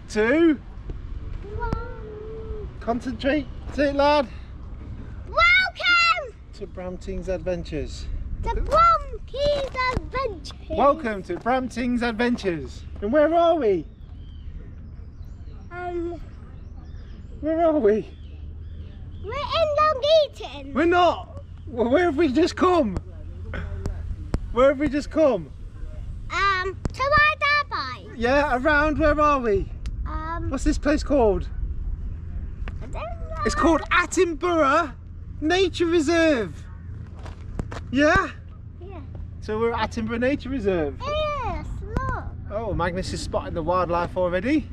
2, 1. concentrate, say it loud. Welcome To Bramting's Adventures. to Bramting's Adventures. Welcome to Bramting's Adventures. And where are we? Where are we? We're in Long Eaton. We're not. Well, where have we just come? Where have we just come? To ride our bike. Yeah, around. Where are we? What's this place called? I don't know. It's called Attenborough Nature Reserve. Yeah? Yeah. So we're at Attenborough Nature Reserve. Yes, look. Oh, Magnus is spotting the wildlife already.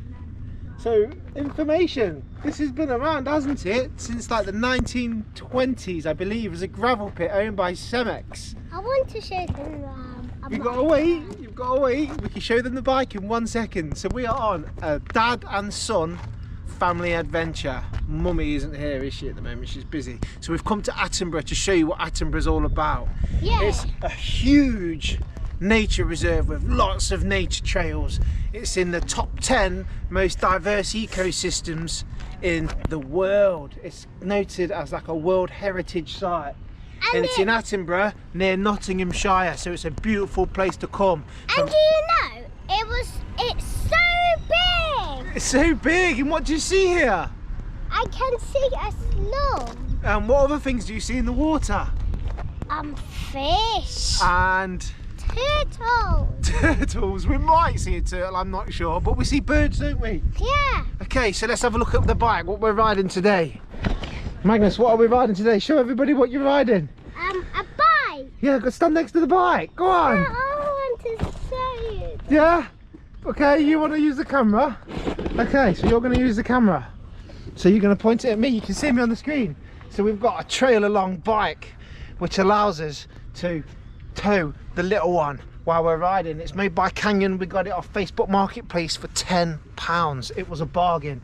So, information. This has been around, hasn't it? Since like the 1920s, I believe. It was a gravel pit owned by Cemex. I want to show them You've got to wait. You've got to wait. We can show them the bike in 1 second. So we are on a dad and son family adventure. Mummy isn't here, is she, at the moment? She's busy. So we've come to Attenborough to show you what Attenborough's all about. Yeah. It's a huge nature reserve with lots of nature trails. It's in the top 10 most diverse ecosystems in the world. It's noted as like a World Heritage Site. And it's in Attenborough near Nottinghamshire, so it's a beautiful place to come. And do you know, it's so big. It's so big, and what do you see here? I can see a slug. And what other things do you see in the water? Fish. And Turtle. turtles. We might see a turtle, I'm not sure, but we see birds, don't we? Yeah. Okay, so let's have a look at the bike, what we're riding today. Magnus, what are we riding today? Show everybody what you're riding. A bike. Yeah, go stand next to the bike. Go on. I want to show you. Yeah? Okay, you want to use the camera? Okay, so you're going to use the camera. So you're going to point it at me. You can see me on the screen. So we've got a trail along bike, which allows us to tow the little one while we're riding. It's made by Canyon. We got it off Facebook Marketplace for £10. It was a bargain.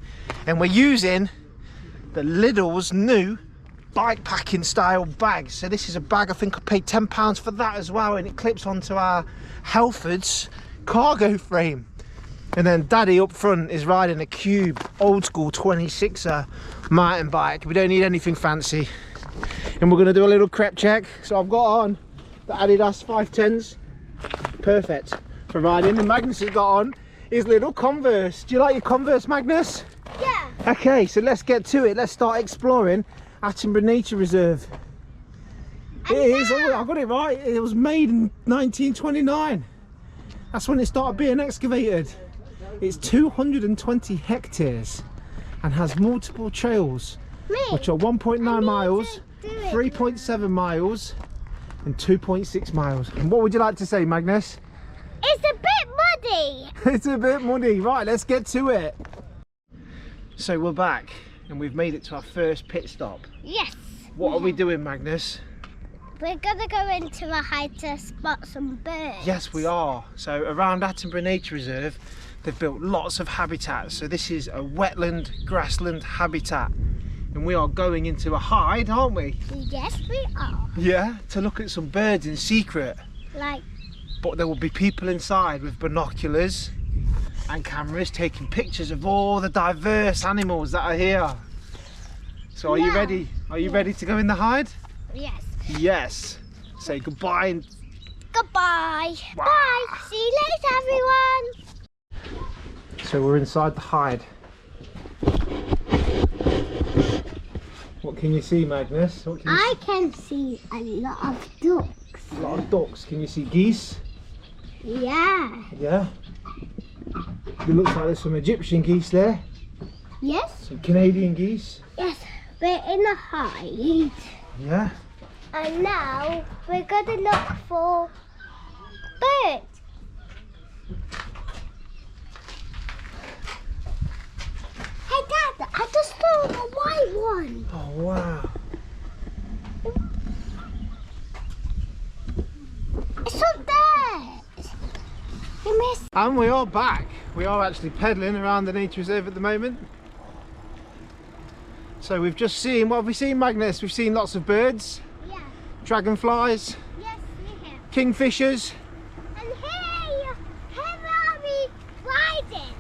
And we're using the Lidl's new bike packing style bag. So this is a bag, I think I paid £10 for that as well, and it clips onto our Halfords cargo frame. And then Daddy up front is riding a Cube old school 26er mountain bike. We don't need anything fancy. And we're going to do a little crep check. So I've got on the Adidas 510s, perfect for riding. And Magnus has got on his little Converse. Do you like your Converse, Magnus? Yeah. Okay, so let's get to it. Let's start exploring Attenborough Nature Reserve. It is, oh, I got it right. It was made in 1929. That's when it started being excavated. It's 220 hectares and has multiple trails, which are 1.9 miles, 3.7 miles and 2.6 miles. And what would you like to say, Magnus? It's a bit muddy. It's a bit muddy. Right, let's get to it. So we're back and we've made it to our first pit stop. Yes. What are we doing, Magnus? We're gonna go into a hide to spot some birds. Yes, we are. So around Attenborough Nature Reserve, they've built lots of habitats. So this is a wetland, grassland habitat. And we are going into a hide, aren't we? Yes, we are. Yeah, to look at some birds in secret. Like, But there will be people inside with binoculars and cameras taking pictures of all the diverse animals that are here. So are you ready? Are you ready to go in the hide? yes. Yes. Say goodbye and Goodbye. Wow. Bye. See you later, everyone. so we're inside the hide. What can you see, Magnus? What can you I can see a lot of ducks. see? A lot of ducks. Can you see geese? Yeah. Yeah. It looks like there's some Egyptian geese there. Yes. Some Canadian geese. Yes. We're in a hide. Yeah. And now we're going to look for birds. Hey Dad, I just saw a white one. Oh wow. It's up there. You missed. And we are back. We are actually pedalling around the nature reserve at the moment. So we've just seen, what have we seen, Magnus? We've seen lots of birds. Yeah. Dragonflies, Yes, we have. kingfishers. And here are we riding.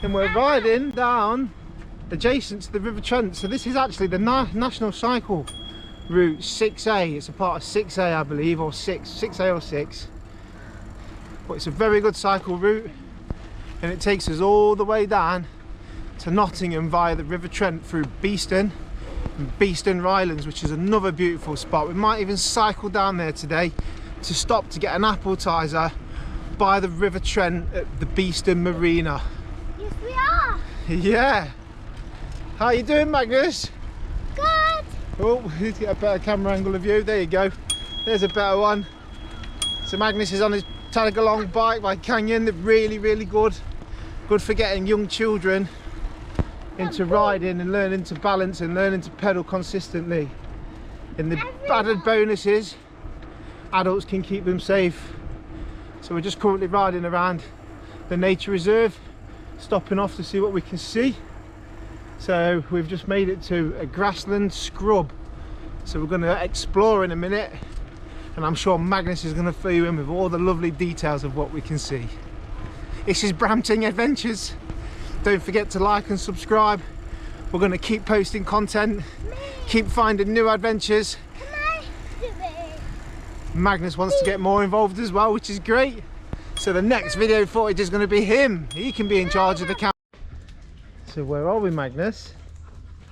And we're riding down adjacent to the River Trent. So this is actually the National Cycle Route 6A. It's a part of 6A, I believe, or 6A or 6. But it's a very good cycle route, and it takes us all the way down to Nottingham via the River Trent through Beeston and Beeston Rylands, which is another beautiful spot. We might even cycle down there today to stop to get an appetizer by the River Trent at the Beeston Marina. Yes, we are. Yeah. How you doing, Magnus? Good. Oh, let's get a better camera angle of you. There you go. There's a better one. So Magnus is on his tag-along bike by Canyon. They're really, really good. Good for getting young children into riding and learning to balance and learning to pedal consistently. And the added bonus is adults can keep them safe. So we're just currently riding around the nature reserve, stopping off to see what we can see. So we've just made it to a grassland scrub. So we're going to explore in a minute, and I'm sure Magnus is going to fill you in with all the lovely details of what we can see. This is Brampton Adventures. Don't forget to like and subscribe. We're going to keep posting content, keep finding new adventures. Can I do it? Magnus wants to get more involved as well, which is great. So the next video footage is going to be him. He can be in charge of the camera. So where are we, Magnus?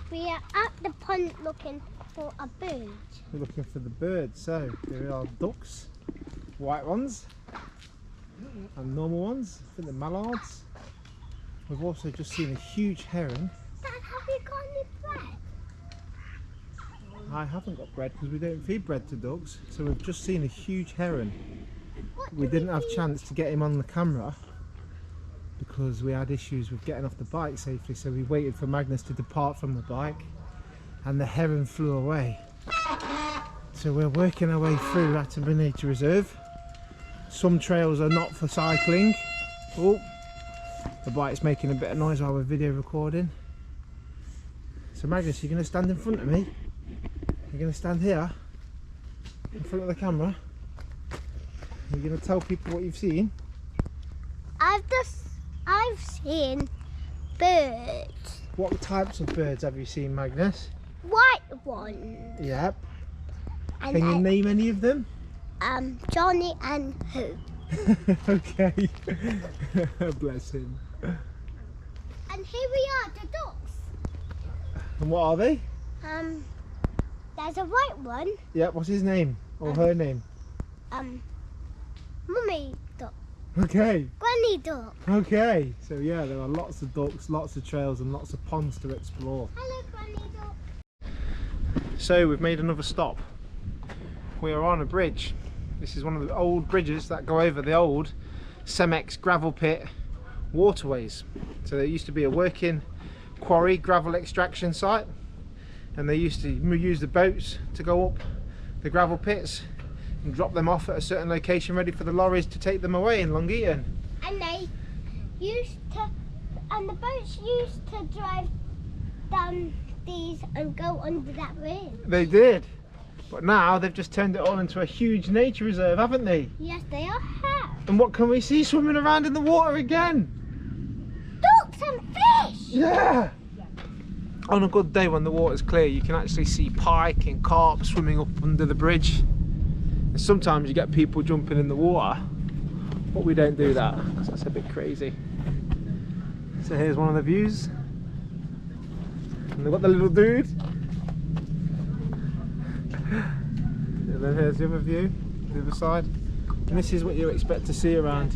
We are at the pond looking for a bird. We're looking for the birds. So there are ducks, white ones and normal ones. I think they're mallards. We've also just seen a huge heron. Dad, have you got any bread? I haven't got bread because we don't feed bread to ducks. So we've just seen a huge heron. What We do didn't have feed? chance to get him on the camera because we had issues with getting off the bike safely. So we waited for Magnus to depart from the bike, and the heron flew away. So we're working our way through Attenborough Nature Reserve. Some trails are not for cycling. Oh, the bike's making a bit of noise while we're video recording. So Magnus, you're going to stand in front of me. You're going to stand here in front of the camera. You're going to tell people what you've seen. I've seen birds. What types of birds have you seen, Magnus? White ones. Yep. And Can you name any of them? Johnny and who? Okay. Bless him. And here we are, the ducks. And what are they? There's a white one. Yep, what's his name? Or her name? Mummy duck. Okay. Granny duck. Okay. So yeah, there are lots of ducks, lots of trails and lots of ponds to explore. Hello, Granny duck. So we've made another stop. We are on a bridge. This is one of the old bridges that go over the old Cemex gravel pit waterways. So there used to be a working quarry gravel extraction site, and they used to use the boats to go up the gravel pits and drop them off at a certain location ready for the lorries to take them away in Long Eaton. And the boats used to drive down these and go under that bridge. They did, but now they've just turned it all into a huge nature reserve, haven't they? Yes, they are have. And what can we see swimming around in the water again? Ducks and fish! Yeah! On a good day when the water's clear, you can actually see pike and carp swimming up under the bridge. And sometimes you get people jumping in the water, but we don't do that because that's a bit crazy. So here's one of the views. And they've got the little dude. And then here's the other view, the other side. And this is what you expect to see around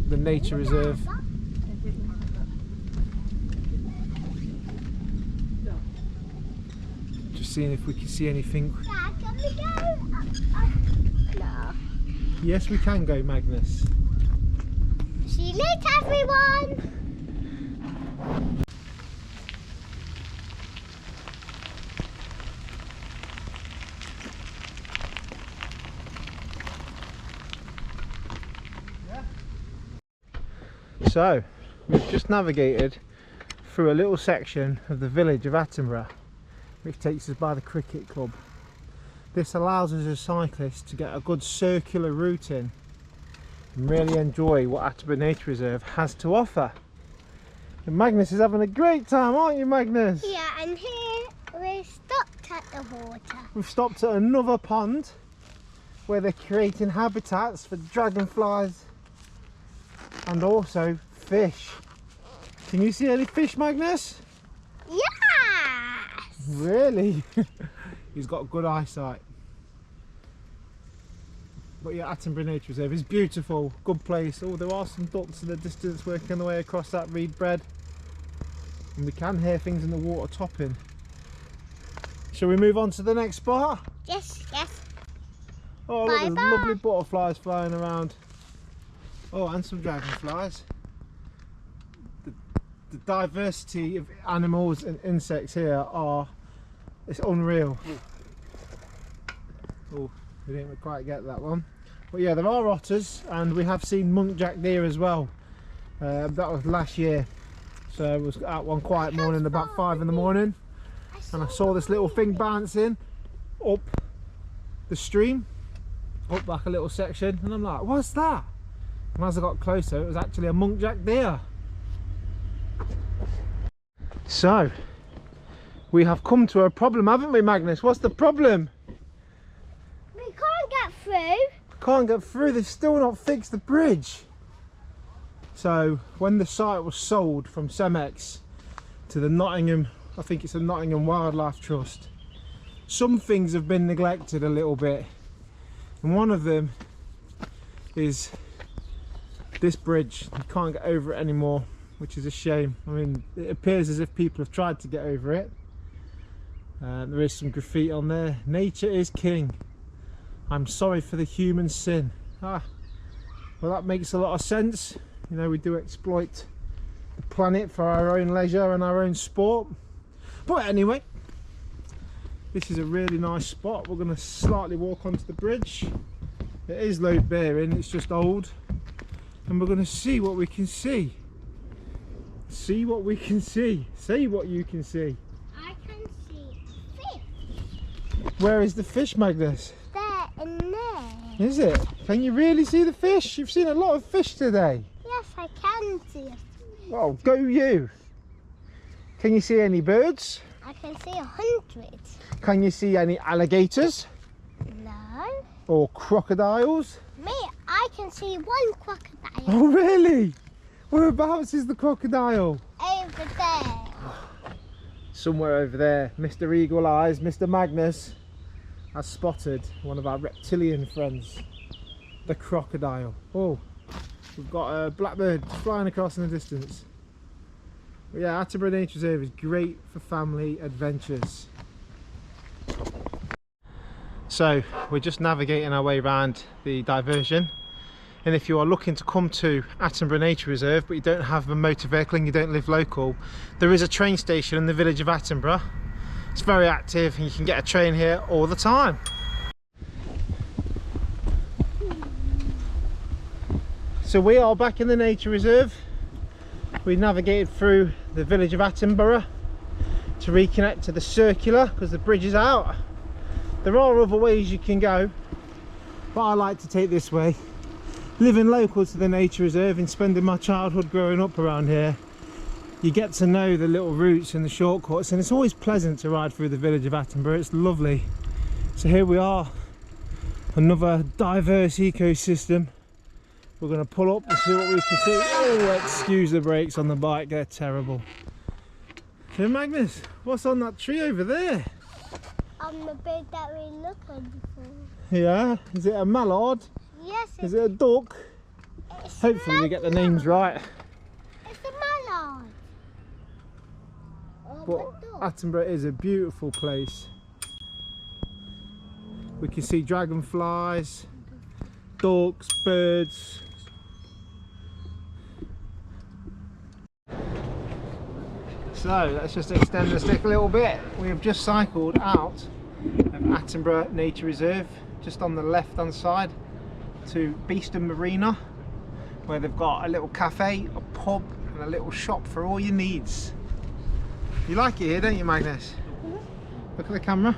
the nature reserve. Just seeing if we can see anything. Dad, can we go? No. Yes, we can go, Magnus. See you later, everyone. So, we've just navigated through a little section of the village of Attenborough, which takes us by the cricket club. This allows us as cyclists to get a good circular route in and really enjoy what Attenborough Nature Reserve has to offer. And Magnus is having a great time, aren't you, Magnus? Yeah, and here we're stopped at the water. We've stopped at another pond where they're creating habitats for dragonflies and also fish. Can you see any fish, Magnus? Yes! Really? He's got good eyesight. But yeah, Attenborough Nature Reserve is beautiful, good place. Oh, there are some ducks in the distance working their way across that reed bed. And we can hear things in the water topping. Shall we move on to the next spot? Yes, yes. Oh, look, there's lovely butterflies flying around. Oh, and some dragonflies. The diversity of animals and insects here it's unreal. Oh, we didn't quite get that one. But yeah, there are otters, and we have seen muntjac deer as well. That was last year. So I was out one quiet morning about 5 in the morning, and I saw this little thing bouncing up the stream, up like a little section, and I'm like, what's that? And as I got closer, it was actually a muntjac deer. So we have come to a problem, haven't we, Magnus? What's the problem? We can't get through. Can't get through. They've still not fixed the bridge. So when the site was sold from Cemex to the Nottingham, I think it's the Nottingham Wildlife Trust, some things have been neglected a little bit, and one of them is this bridge. You can't get over it anymore, which is a shame. I mean, it appears as if people have tried to get over it. There is some graffiti on there. Nature is king. I'm sorry for the human sin. Well, that makes a lot of sense. You know, we do exploit the planet for our own leisure and our own sport. But anyway, this is a really nice spot. We're going to slightly walk onto the bridge. It is load bearing, it's just old. And we're going to see what we can see. See what we can see. Say what you can see. I can see fish. Where is the fish, Magnus? There and there. Is it? Can you really see the fish? You've seen a lot of fish today. Yes, I can see it. Oh, go you. Can you see any birds? I can see 100. Can you see any alligators? No. Or crocodiles? Me, I can see one crocodile. Oh, really? Whereabouts is the crocodile? Over there. Somewhere over there. Mr. Eagle Eyes, Mr. Magnus, has spotted one of our reptilian friends, the crocodile. Oh, we've got a blackbird flying across in the distance. But yeah, Attenborough Nature Reserve is great for family adventures. So we're just navigating our way around the diversion, and if you are looking to come to Attenborough Nature Reserve but you don't have a motor vehicle and you don't live local, there is a train station in the village of Attenborough. It's very active and you can get a train here all the time. So we are back in the nature reserve. We navigated through the village of Attenborough to reconnect to the circular because the bridge is out. There are other ways you can go, but I like to take this way. Living local to the nature reserve and spending my childhood growing up around here, you get to know the little routes and the shortcuts, and it's always pleasant to ride through the village of Attenborough. It's lovely. So here we are, another diverse ecosystem. We're going to pull up and see what we can see. Oh, excuse the brakes on the bike, they're terrible. So Magnus, what's on that tree over there? The bird that we looked at before. Yeah, is it a mallard? Yes, Is it a duck? Hopefully we get the names right. It's a mallard. But Attenborough is a beautiful place. We can see dragonflies, ducks, birds. So let's just extend the stick a little bit. We have just cycled out of Attenborough Nature Reserve, just on the left hand side, to Beeston Marina, where they've got a little cafe, a pub and a little shop for all your needs. You like it here, don't you, Magnus? Mm-hmm. Look at the camera.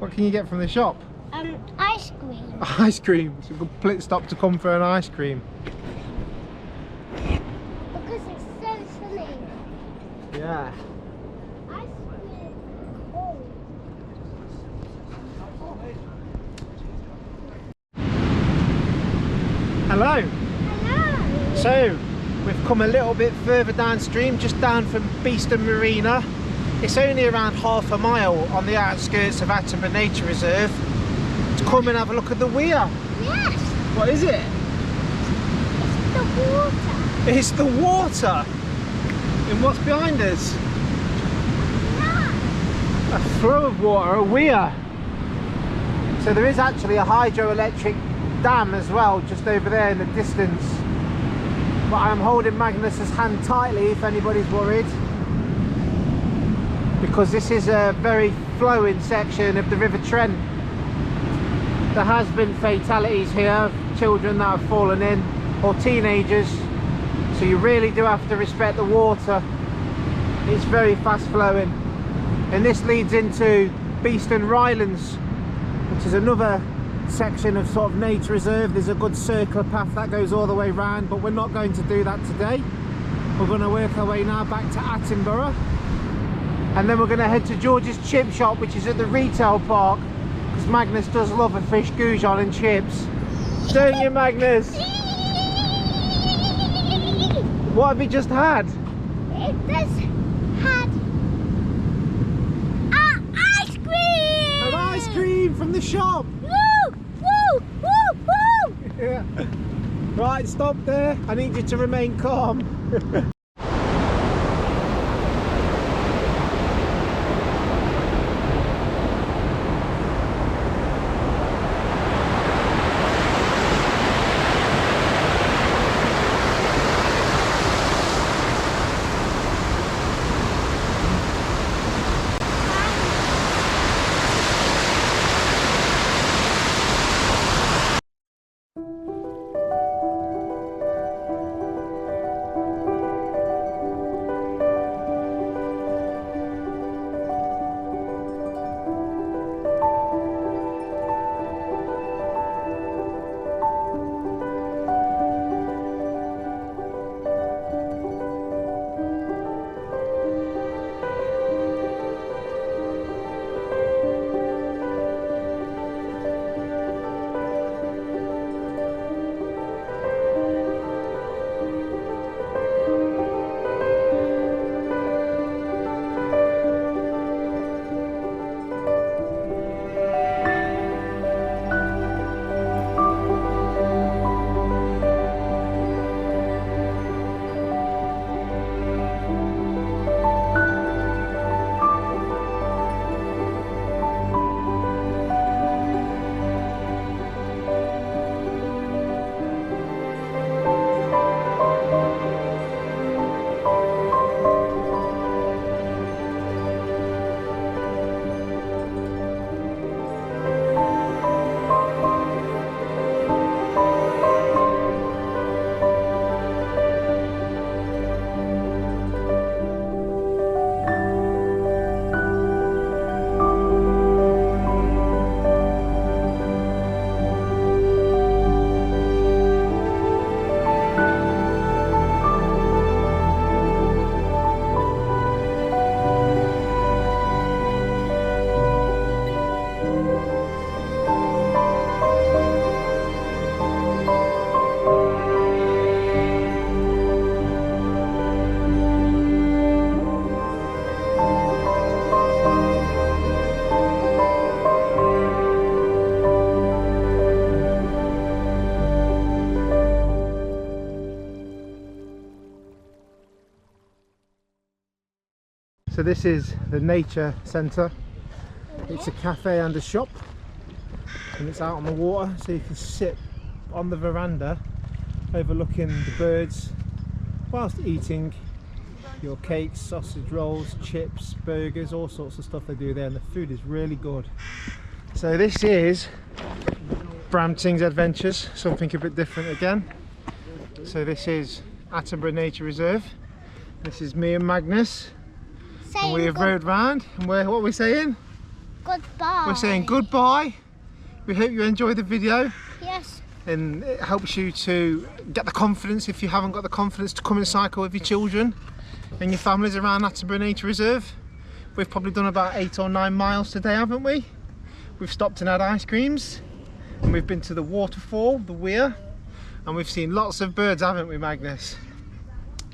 What can you get from the shop? Ice cream. Ice cream. It's a good pit stop to come for an ice cream. Because it's so sunny. Yeah. Ice cream. Oh. Hello. Hello. So, we've come a little bit further downstream, just down from Beeston Marina. It's only around half a mile on the outskirts of Attenborough Nature Reserve to come and have a look at the weir. Yes. What is it? It's the water. It's the water. And what's behind us? Yeah. A flow of water, a weir. So there is actually a hydroelectric dam as well, just over there in the distance. But I'm holding Magnus's hand tightly if anybody's worried, because this is a very flowing section of the River Trent. There has been fatalities here of children that have fallen in, or teenagers, so you really do have to respect the water. It's very fast flowing, and this leads into Beeston Rylands, which is another section of sort of nature reserve. There's a good circular path that goes all the way round, but we're not going to do that today. We're going to work our way now back to Attenborough, and then we're going to head to George's chip shop, which is at the retail park, because Magnus does love a fish goujon and chips. Don't you, Magnus? What have you just had? It just had ice cream. An ice cream from the shop. Woo! Woo! Woo! Woo! Yeah. Right, stop there. I need you to remain calm. So this is the nature centre. It's a cafe and a shop, and it's out on the water, so you can sit on the veranda overlooking the birds whilst eating your cakes, sausage rolls, chips, burgers, all sorts of stuff they do there, and the food is really good. So this is Bramting's Adventures, something a bit different again. So this is Attenborough Nature Reserve. This is me and Magnus. And we have rode round, and what are we saying? Goodbye. We're saying goodbye. We hope you enjoy the video. Yes. And it helps you to get the confidence, if you haven't got the confidence, to come and cycle with your children. and your families around Attenborough Nature Reserve. We've probably done about 8 or 9 miles today, haven't we? We've stopped and had ice creams, and we've been to the waterfall, the weir, and we've seen lots of birds, haven't we, Magnus?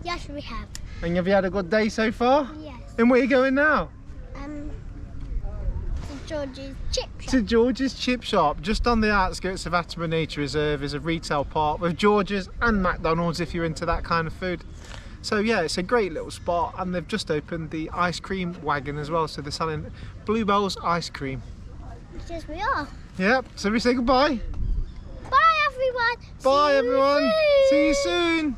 Yes, we have. And have you had a good day so far? Yes. And where are you going now? To George's Chip Shop. To George's Chip Shop, just on the outskirts of Attenborough Nature Reserve is a retail park with George's and McDonald's if you're into that kind of food. So yeah, it's a great little spot, and they've just opened the ice cream wagon as well, so they're selling Bluebell's ice cream. Yes, we are. Yep, so we say goodbye. Bye, everyone. Bye See you everyone. soon. See you soon.